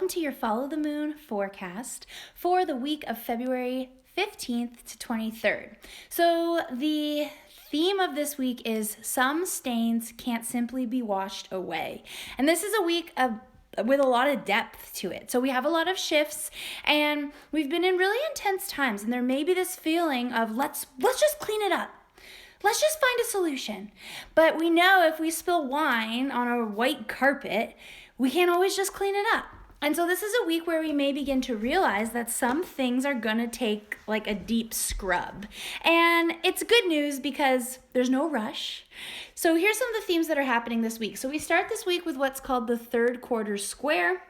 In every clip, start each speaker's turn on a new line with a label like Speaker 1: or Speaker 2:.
Speaker 1: welcome to your Follow the Moon forecast for the week of February 15th to 23rd. So the theme of this week is some stains can't simply be washed away. And this is a week with a lot of depth to it. So we have a lot of shifts and we've been in really intense times, and there may be this feeling of let's just clean it up. Let's just find a solution. But we know if we spill wine on a white carpet, we can't always just clean it up. And so this is a week where we may begin to realize that some things are going to take like a deep scrub. And it's good news because there's no rush. So here's some of the themes that are happening this week. So we start this week with what's called the third quarter square,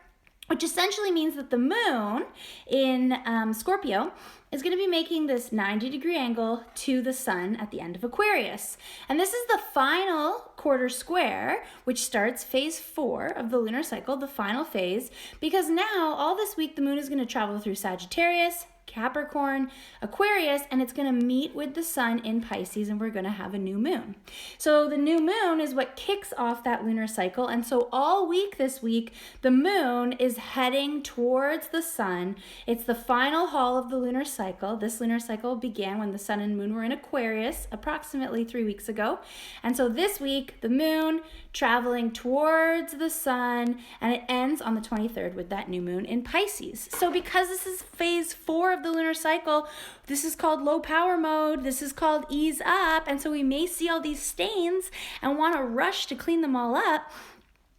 Speaker 1: which essentially means that the moon in Scorpio is going to be making this 90-degree angle to the sun at the end of Aquarius. And this is the final quarter square, which starts phase 4 of the lunar cycle, the final phase, because now all this week the moon is going to travel through Sagittarius, Capricorn, Aquarius, and it's going to meet with the sun in Pisces, and we're going to have a new moon. So the new moon is what kicks off that lunar cycle, and so all week this week, the moon is heading towards the sun. It's the final haul of the lunar cycle. This lunar cycle began when the sun and moon were in Aquarius approximately 3 weeks ago, and so this week, the moon traveling towards the sun, and it ends on the 23rd with that new moon in Pisces. So because this is phase 4 of the lunar cycle, this is called low power mode, this is called ease up, and so we may see all these stains and want to rush to clean them all up,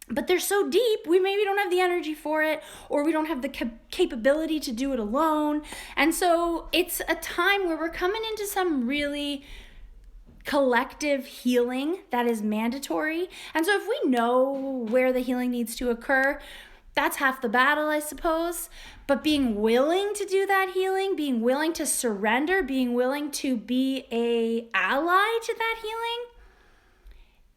Speaker 1: but they're so deep we maybe don't have the energy for it, or we don't have the capability to do it alone. And so it's a time where we're coming into some really collective healing that is mandatory. And so if we know where the healing needs to occur, that's half the battle, I suppose. But being willing to do that healing, being willing to surrender, being willing to be an ally to that healing,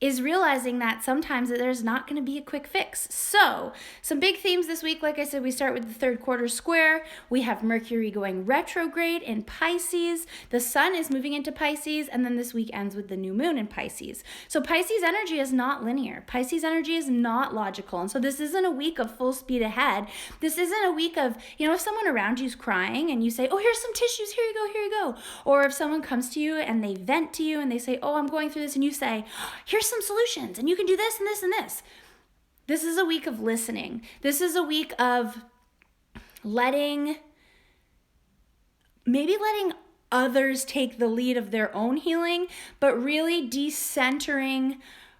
Speaker 1: is realizing that sometimes there's not going to be a quick fix. So, some big themes this week. Like I said, we start with the third quarter square. We have Mercury going retrograde in Pisces. The sun is moving into Pisces, and then this week ends with the new moon in Pisces. So Pisces energy is not linear. Pisces energy is not logical. And so this isn't a week of full speed ahead. This isn't a week of, if someone around you is crying and you say, oh, here's some tissues, here you go. Or if someone comes to you and they vent to you and they say, oh, I'm going through this, and you say, here's some solutions and you can do this and this and this. This is a week of listening. This is a week of letting others take the lead of their own healing, but really decentering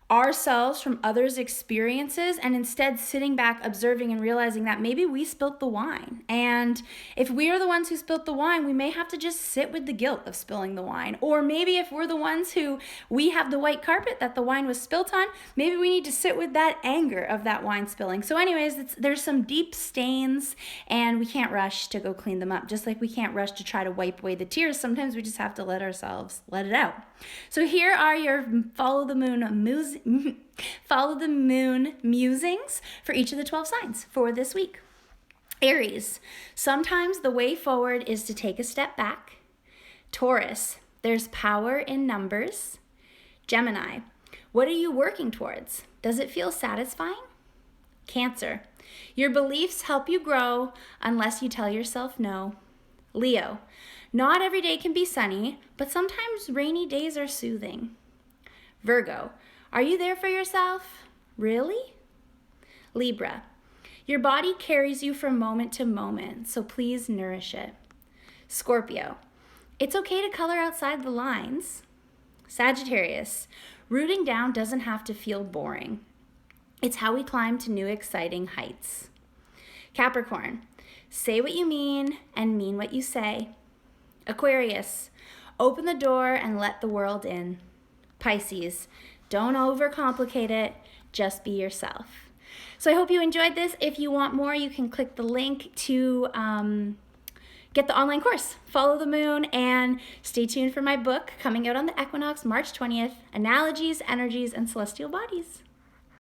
Speaker 1: ourselves from others' experiences, and instead sitting back, observing, and realizing that maybe we spilt the wine. And if we are the ones who spilt the wine, we may have to just sit with the guilt of spilling the wine. Or maybe if we're the ones we have the white carpet that the wine was spilt on, maybe we need to sit with that anger of that wine spilling. So anyways, there's some deep stains, and we can't rush to go clean them up. Just like we can't rush to try to wipe away the tears. Sometimes we just have to let ourselves let it out. So here are your Follow the Moon musings for each of the 12 signs for this week. Aries, sometimes the way forward is to take a step back. Taurus, there's power in numbers. Gemini, what are you working towards? Does it feel satisfying? Cancer, your beliefs help you grow unless you tell yourself no. Leo, not every day can be sunny, but sometimes rainy days are soothing. Virgo, are you there for yourself? Really? Libra, your body carries you from moment to moment, so please nourish it. Scorpio, it's okay to color outside the lines. Sagittarius, rooting down doesn't have to feel boring. It's how we climb to new exciting heights. Capricorn, say what you mean and mean what you say. Aquarius, open the door and let the world in. Pisces, don't overcomplicate it, just be yourself. So I hope you enjoyed this. If you want more, you can click the link to get the online course, Follow the Moon, and stay tuned for my book coming out on the equinox, March 20th, Analogies, Energies, and Celestial Bodies.